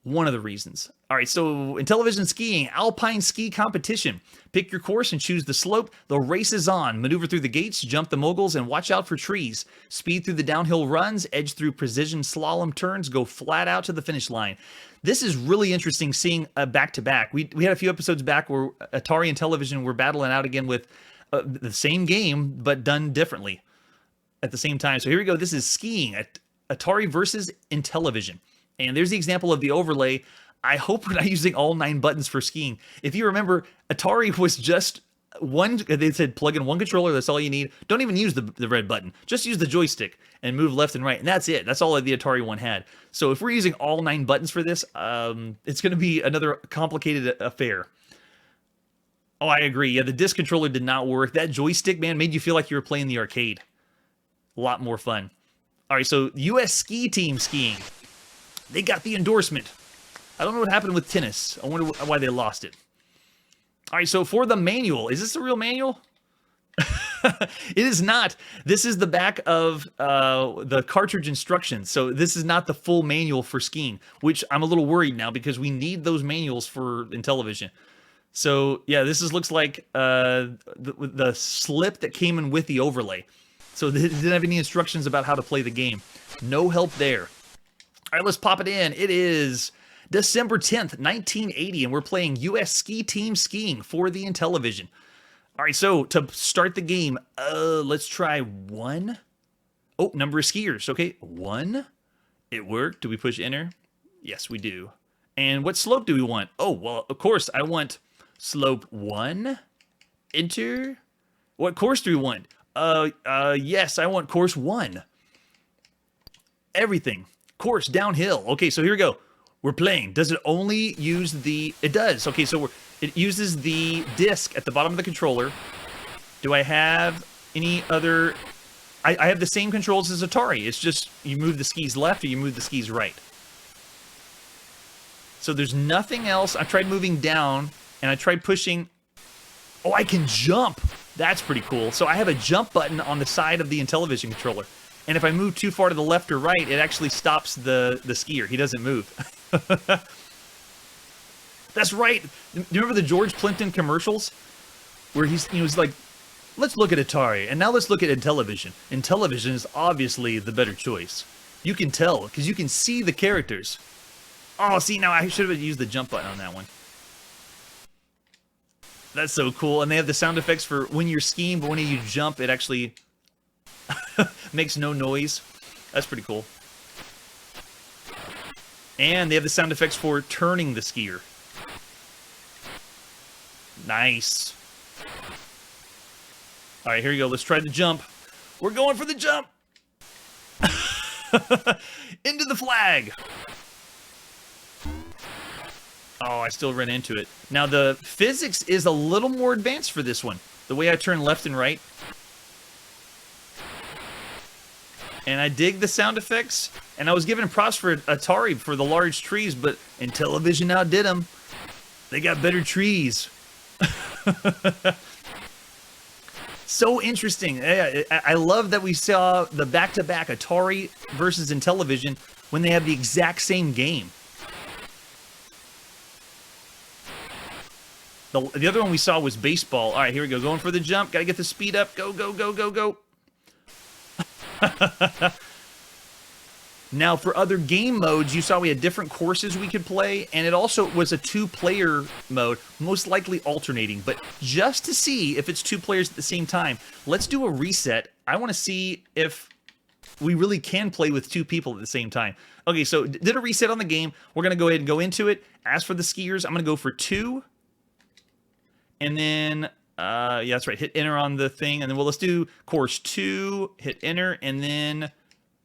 One of the reasons. All right, so Intellivision skiing, alpine ski competition. Pick your course and choose the slope. The race is on. Maneuver through the gates, jump the moguls, and watch out for trees. Speed through the downhill runs, edge through precision slalom turns, go flat out to the finish line. This is really interesting seeing a back-to-back. We had a few episodes back where Atari and Intellivision were battling out again with the same game, but done differently at the same time. So here we go. This is skiing, Atari versus Intellivision. And there's the example of the overlay. I hope we're not using all 9 buttons for skiing. If you remember, Atari was just one, they said plug in one controller, that's all you need. Don't even use the red button. Just use the joystick and move left and right. And that's it. That's all the Atari one had. So if we're using all 9 buttons for this, it's going to be another complicated affair. Oh, I agree. Yeah, the disc controller did not work. That joystick, man, made you feel like you were playing the arcade. A lot more fun. All right, so U.S. ski team skiing. They got the endorsement. I don't know what happened with tennis. I wonder why they lost it. All right, so for the manual, is this a real manual? It is not. This is the back of the cartridge instructions. So this is not the full manual for skiing, which I'm a little worried now because we need those manuals for Intellivision. So yeah, this looks like the slip that came in with the overlay. So they didn't have any instructions about how to play the game. No help there. All right, let's pop it in. It is December 10th, 1980, and we're playing U.S. ski team skiing for the Intellivision. All right, so to start the game, let's try 1. Oh, number of skiers. Okay, 1. It worked. Do we push enter? Yes, we do. And what slope do we want? Oh, well, of course, I want slope 1. Enter. What course do we want? Yes, I want course 1. Everything. Course downhill. Okay, so here we go. We're playing. Does it only use the... It does. Okay, so it uses the disc at the bottom of the controller. Do I have any other... I have the same controls as Atari. It's just you move the skis left or you move the skis right. So there's nothing else. I tried moving down and I tried pushing... Oh, I can jump. That's pretty cool. So I have a jump button on the side of the Intellivision controller. And if I move too far to the left or right, it actually stops the skier. He doesn't move. That's right. Do you remember the George Plimpton commercials? Where he's like, let's look at Atari, and now let's look at Intellivision. Intellivision is obviously the better choice. You can tell, because you can see the characters. Oh, see, now I should have used the jump button on that one. That's so cool. And they have the sound effects for when you're skiing, but when you jump, it actually... makes no noise. That's pretty cool. And they have the sound effects for turning the skier. Nice. All right, here we go. Let's try the jump. We're going for the jump. Into the flag. Oh, I still ran into it. Now, the physics is a little more advanced for this one. The way I turn left and right. And I dig the sound effects. And I was giving props for Atari for the large trees, but Intellivision outdid them. They got better trees. So interesting. I love that we saw the back-to-back Atari versus Intellivision when they have the exact same game. The other one we saw was baseball. All right, here we go. Going for the jump. Got to get the speed up. Go, go, go, go, go. Now, for other game modes, you saw we had different courses we could play, and it also was a 2-player mode, most likely alternating. But just to see if it's 2 players at the same time, let's do a reset. I want to see if we really can play with 2 people at the same time. Okay, so did a reset on the game. We're going to go ahead and go into it. As for the skiers, I'm going to go for 2. And then, yeah, that's right. Hit enter on the thing. And then, well, let's do course 2. Hit enter. And then,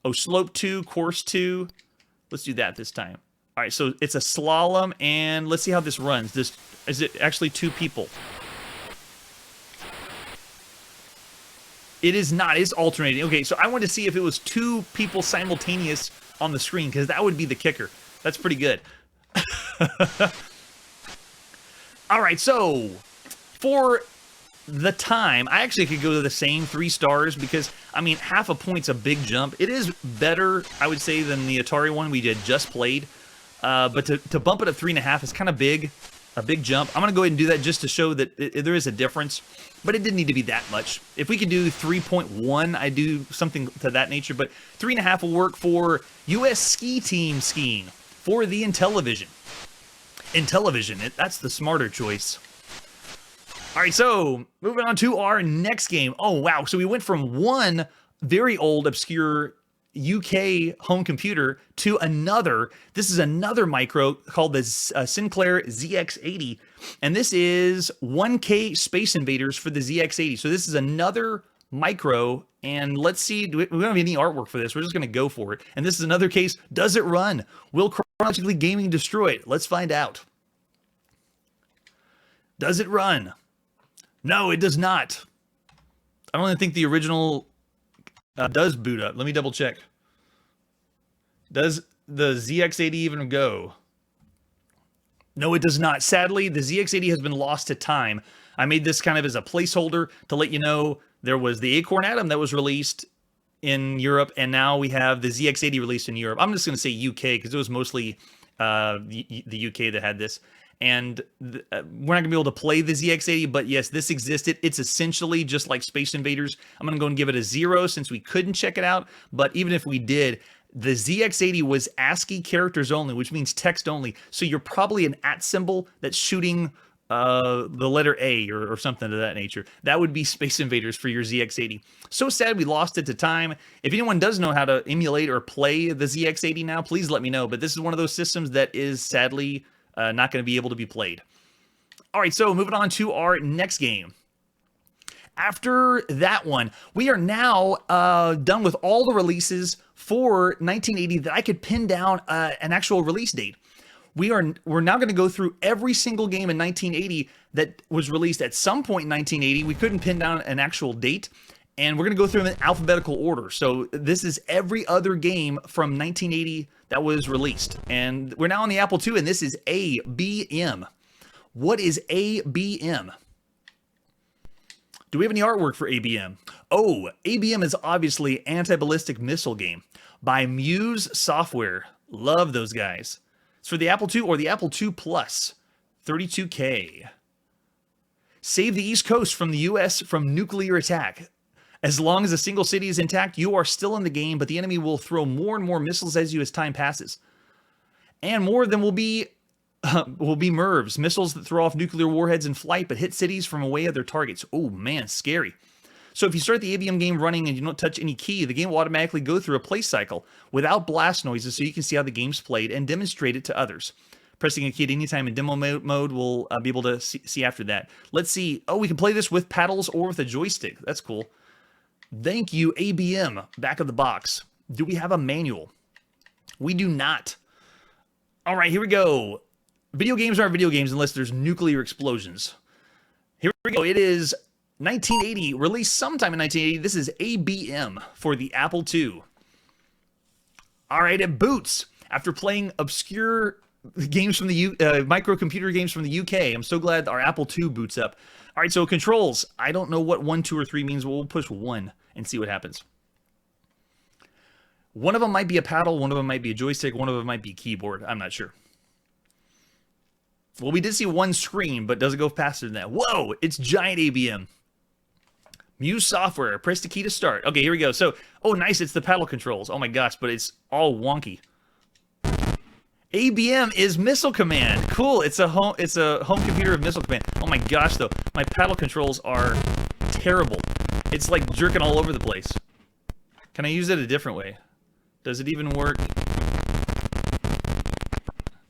oh, slope 2, course 2. Let's do that this time. All right, so it's a slalom. And let's see how this runs. Is it actually 2 people? It is not. It's alternating. Okay, so I wanted to see if it was 2 people simultaneous on the screen, because that would be the kicker. That's pretty good. All right, so for the time, I actually could go to the same 3 stars because, I mean, half a point's a big jump. It is better, I would say, than the Atari one we had just played. But to bump it up 3.5 is kind of big. A big jump. I'm going to go ahead and do that just to show that there is a difference, but it didn't need to be that much. If we could do 3.1, I'd do something to that nature, but 3.5 will work for U.S. ski team skiing for the Intellivision. Intellivision, that's the smarter choice. All right, so moving on to our next game. Oh, wow. So we went from one very old, obscure UK home computer to another. This is another micro called the Sinclair ZX80, and this is 1K Space Invaders for the ZX80. So this is another micro, and let's see, we don't have any artwork for this. We're just going to go for it. And this is another case. Does it run? Will chronologically gaming destroy it? Let's find out. Does it run? No, it does not. I don't even think the original does boot up. Let me double check. Does the ZX80 even go? No, it does not. Sadly, the ZX80 has been lost to time. I made this kind of as a placeholder to let you know there was the Acorn Atom that was released in Europe, and now we have the ZX80 released in Europe. I'm just going to say UK because it was mostly the UK that had this. And we're not going to be able to play the ZX80, but yes, this existed. It's essentially just like Space Invaders. I'm going to go and give it a 0 since we couldn't check it out. But even if we did, the ZX80 was ASCII characters only, which means text only. So you're probably an @ symbol that's shooting the letter A or something to that nature. That would be Space Invaders for your ZX80. So sad we lost it to time. If anyone does know how to emulate or play the ZX80 now, please let me know. But this is one of those systems that is sadly not going to be able to be played. All right, so moving on to our next game. After that one, we are now done with all the releases for 1980 that I could pin down an actual release date. We're now going to go through every single game in 1980 that was released at some point in 1980. We couldn't pin down an actual date, and we're going to go through them in alphabetical order. So this is every other game from 1980 that was released. And we're now on the Apple II, and this is ABM. What is ABM? Do we have any artwork for ABM? Oh, ABM is obviously anti-ballistic missile game by Muse Software. Love those guys. It's for the Apple II or the Apple II Plus. 32K. Save the East Coast from the US from nuclear attack. As long as a single city is intact, you are still in the game, but the enemy will throw more and more missiles at you as time passes. And more of them will be MIRVs, missiles that throw off nuclear warheads in flight, but hit cities from away at their targets. Oh man, scary. So if you start the ABM game running and you don't touch any key, the game will automatically go through a play cycle without blast noises so you can see how the game's played and demonstrate it to others. Pressing a key at any time in demo mode will be able to see after that. Let's see. Oh, we can play this with paddles or with a joystick. That's cool. Thank you, ABM. Back of the box. Do we have a manual? We do not. All right, here we go. Video games aren't video games unless there's nuclear explosions. Here we go. It is 1980, released sometime in 1980. This is ABM for the Apple II. All right, it boots. After playing obscure games from the microcomputer games from the UK, I'm so glad our Apple II boots up. All right, so controls. I don't know what 1, 2, or 3 means. We'll push 1 and see what happens. One of them might be a paddle. One of them might be a joystick. One of them might be a keyboard. I'm not sure. Well, we did see one screen, but does it go faster than that? Whoa, it's giant ABM. Muse Software. Press the key to start. Okay, here we go. So, oh, nice. It's the paddle controls. Oh my gosh, but it's all wonky. ABM is Missile Command. Cool. It's a home computer of Missile Command. Oh my gosh, though, my paddle controls are terrible. It's like jerking all over the place. Can I use it a different way? Does it even work?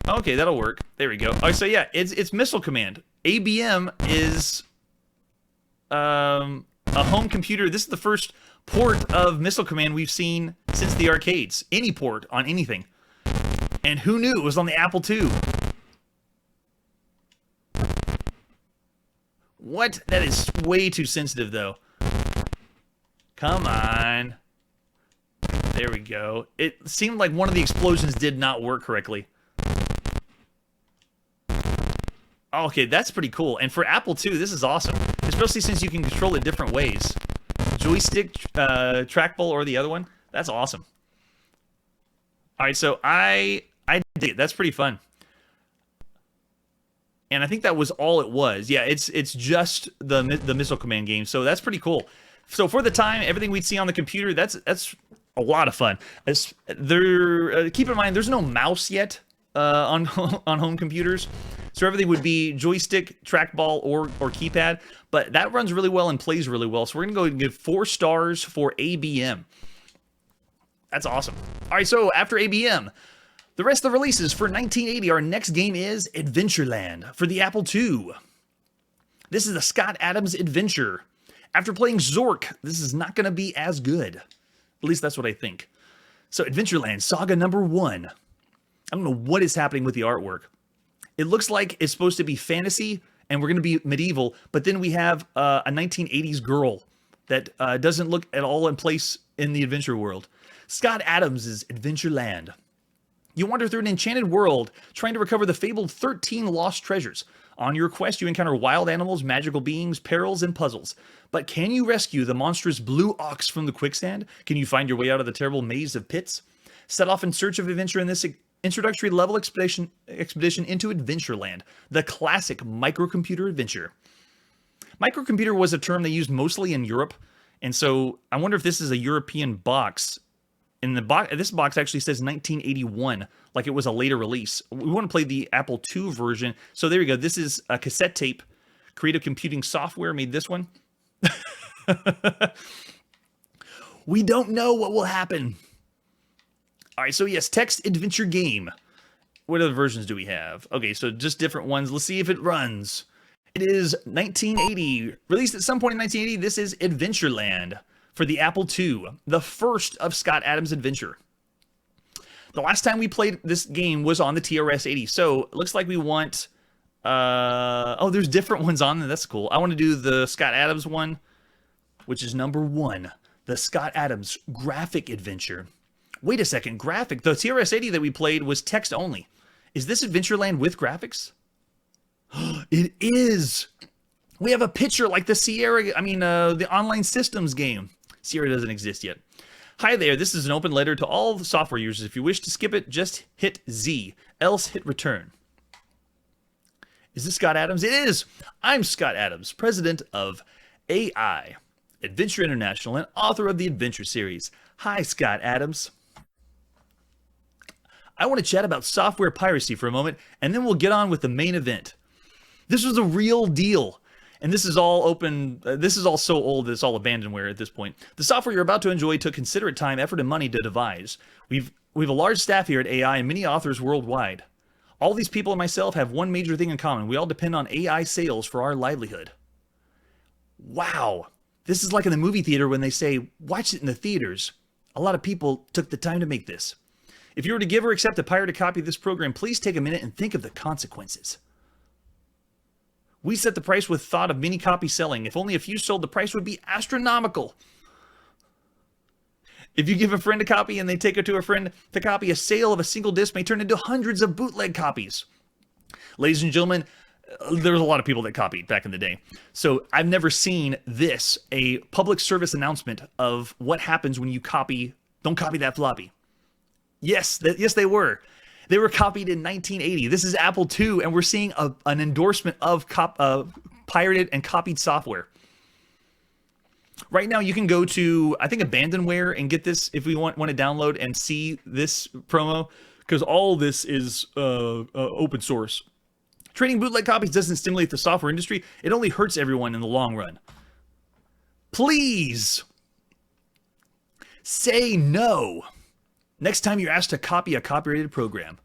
Okay, that'll work. There we go. Oh, so yeah, it's Missile Command. ABM is a home computer. This is the first port of Missile Command we've seen since the arcades. Any port on anything. And who knew it was on the Apple II? What? That is way too sensitive, though. Come on. There we go. It seemed like one of the explosions did not work correctly. Okay, that's pretty cool. And for Apple II, this is awesome. Especially since you can control it different ways. Joystick, trackball, or the other one. That's awesome. Alright, so I dig it. That's pretty fun. And I think that was all it was. Yeah, it's just the Missile Command game. So that's pretty cool. So for the time, everything we'd see on the computer, that's a lot of fun. Keep in mind, there's no mouse yet on home computers. So everything would be joystick, trackball, or keypad. But that runs really well and plays really well. So we're going to go and give 4 stars for ABM. That's awesome. All right, so after ABM, the rest of the releases for 1980, our next game is Adventureland for the Apple II. This is the Scott Adams adventure. After playing Zork, this is not going to be as good. At least that's what I think. So Adventureland Saga number 1. I don't know what is happening with the artwork. It looks like it's supposed to be fantasy, and we're going to be medieval, but then we have a 1980s girl that doesn't look at all in place in the adventure world. Scott Adams' Adventureland. You wander through an enchanted world, trying to recover the fabled 13 lost treasures. On your quest, you encounter wild animals, magical beings, perils, and puzzles. But can you rescue the monstrous blue ox from the quicksand? Can you find your way out of the terrible maze of pits? Set off in search of adventure in this introductory level expedition into Adventureland, the classic microcomputer adventure. Microcomputer was a term they used mostly in Europe, and so I wonder if this is a European box. In the box, this box actually says 1981, like it was a later release. We want to play the Apple II version. So there we go. This is a cassette tape. Creative Computing Software made this one. We don't know what will happen. All right, so yes, text adventure game. What other versions do we have? Okay, so just different ones. Let's see if it runs. It is 1980. Released at some point in 1980, this is Adventureland for the Apple II, the first of Scott Adams' adventure. The last time we played this game was on the TRS-80, so it looks like we want... oh, there's different ones on there. That's cool. I want to do the Scott Adams one, which is number 1, the Scott Adams graphic adventure. Wait a second, graphic? The TRS-80 that we played was text only. Is this Adventureland with graphics? It is! We have a picture like the the Online Systems game. Sierra doesn't exist yet. Hi there, this is an open letter to all the software users. If you wish to skip it, just hit Z, else hit return. Is this Scott Adams? It is! I'm Scott Adams, president of AI, Adventure International, and author of the Adventure series. Hi, Scott Adams. I want to chat about software piracy for a moment, and then we'll get on with the main event. This was a real deal. And this is all open, this is all so old that it's all abandonware at this point. The software you're about to enjoy took considerate time, effort, and money to devise. We've a large staff here at AI and many authors worldwide. All these people and myself have one major thing in common. We all depend on AI sales for our livelihood. Wow. This is like in the movie theater when they say, watch it in the theaters. A lot of people took the time to make this. If you were to give or accept a pirated copy of this program, please take a minute and think of the consequences. We set the price with thought of many copies selling. If only a few sold, the price would be astronomical. If you give a friend a copy and they take it to a friend to copy, a sale of a single disc may turn into hundreds of bootleg copies. Ladies and gentlemen, there was a lot of people that copied back in the day. So I've never seen this, a public service announcement of what happens when you copy, don't copy that floppy. Yes, they were. They were copied in 1980. This is Apple II, and we're seeing an endorsement of pirated and copied software. Right now, you can go to, I think, Abandonware and get this if we want to download and see this promo, because all this is open source. Trading bootleg copies doesn't stimulate the software industry. It only hurts everyone in the long run. Please Say no. Next time you're asked to copy a copyrighted program.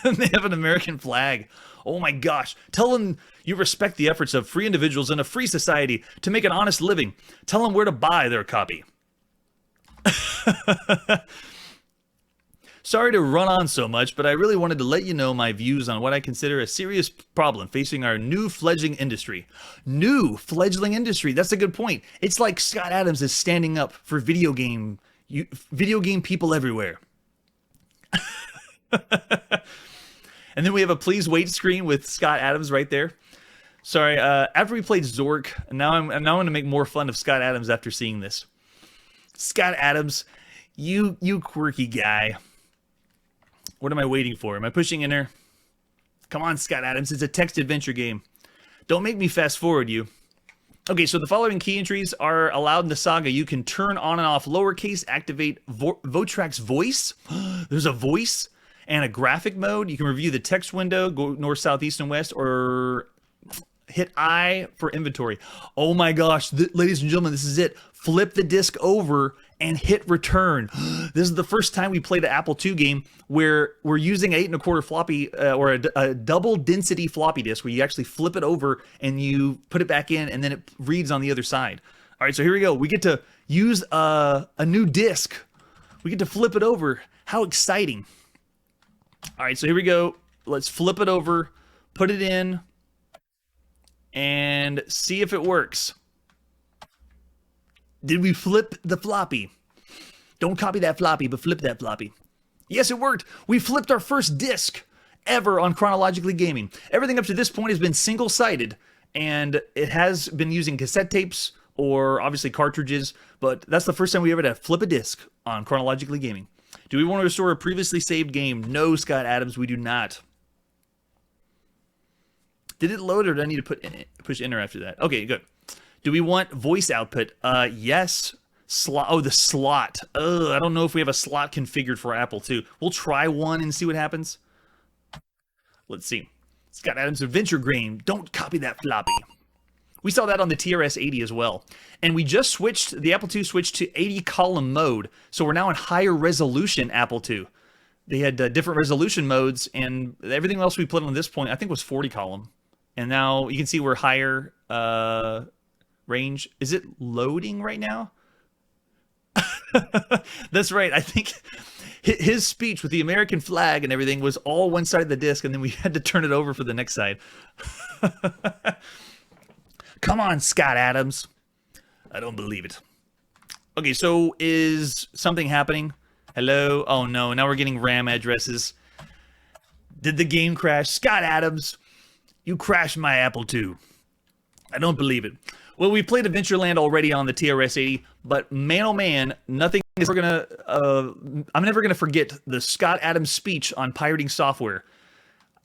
They have an American flag. Oh my gosh. Tell them you respect the efforts of free individuals in a free society to make an honest living. Tell them where to buy their copy. Sorry to run on so much, but I really wanted to let you know my views on what I consider a serious problem facing our new fledgling industry. New fledgling industry. That's a good point. It's like Scott Adams is standing up for video game people everywhere. And then we have a please wait screen with Scott Adams right there. Sorry, after we played Zork, now I'm going to make more fun of Scott Adams after seeing this. Scott Adams, you quirky guy. What am I waiting for? Am I pushing enter? Come on, Scott Adams, it's a text adventure game. Don't make me fast forward you. Okay, so the following key entries are allowed in the saga. You can turn on and off lowercase, activate Votrak's voice. There's a voice and a graphic mode. You can review the text window, go north, south, east, and west, or hit I for inventory. Oh my gosh, ladies and gentlemen, this is it. Flip the disc over and hit return. This is the first time we played an Apple II game where we're using 8 1/4 floppy or a double density floppy disk where you actually flip it over and you put it back in and then it reads on the other side. All right, so here we go. We get to use a new disc. We get to flip it over. How exciting. All right, so here we go. Let's flip it over, put it in, and see if it works. Did we flip the floppy? Don't copy that floppy, but flip that floppy. Yes, it worked. We flipped our first disc ever on Chronologically Gaming. Everything up to this point has been single-sided, and it has been using cassette tapes or obviously cartridges, but that's the first time we ever had to flip a disc on Chronologically Gaming. Do we want to restore a previously saved game? No, Scott Adams, we do not. Did it load or did I need to push enter after that? Okay, good. Do we want voice output? Yes. Slot. Oh, the slot. Ugh, I don't know if we have a slot configured for Apple II. We'll try one and see what happens. Let's see. Scott Adams Adventure game. Don't copy that floppy. We saw that on the TRS-80 as well. And we just switched, the Apple II switched to 80 column mode. So we're now in higher resolution Apple II. They had different resolution modes, and everything else we put on this point, I think, was 40 column. And now you can see we're higher range. Is it loading right now? That's right. I think his speech with the American flag and everything was all one side of the disc, and then we had to turn it over for the next side. Come on, Scott Adams. I don't believe it. Okay, so is something happening? Hello? Oh no, now we're getting RAM addresses. Did the game crash? Scott Adams, you crashed my Apple II. I don't believe it. Well, we played Adventureland already on the TRS-80, but man, oh man, nothing is ever gonna. I'm never gonna forget the Scott Adams speech on pirating software.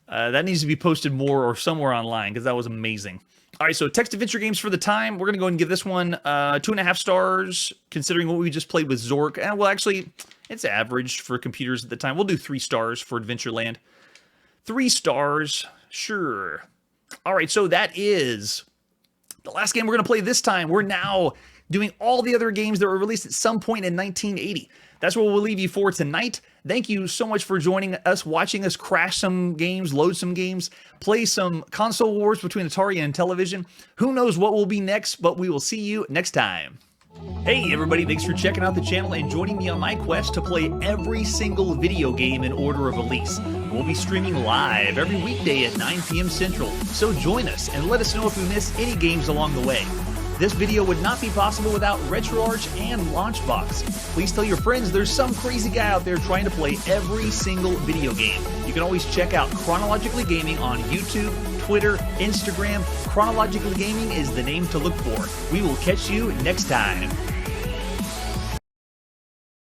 That needs to be posted more or somewhere online because that was amazing. All right, so text adventure games for the time. We're gonna go ahead and give this one 2.5 stars, considering what we just played with Zork. And well, actually, it's average for computers at the time. We'll do 3 stars for Adventureland. 3 stars, sure. All right, so that is the last game we're going to play this time. We're now doing all the other games that were released at some point in 1980. That's what we'll leave you for tonight. Thank you so much for joining us, watching us crash some games, load some games, play some console wars between Atari and Intellivision. Who knows what will be next, but we will see you next time. Hey everybody, thanks for checking out the channel and joining me on my quest to play every single video game in order of release. We'll be streaming live every weekday at 9 p.m. Central, so join us and let us know if we miss any games along the way. This video would not be possible without RetroArch and Launchbox. Please tell your friends there's some crazy guy out there trying to play every single video game. You can always check out Chronologically Gaming on YouTube, Twitter, Instagram. Chronologically Gaming is the name to look for. We will catch you next time.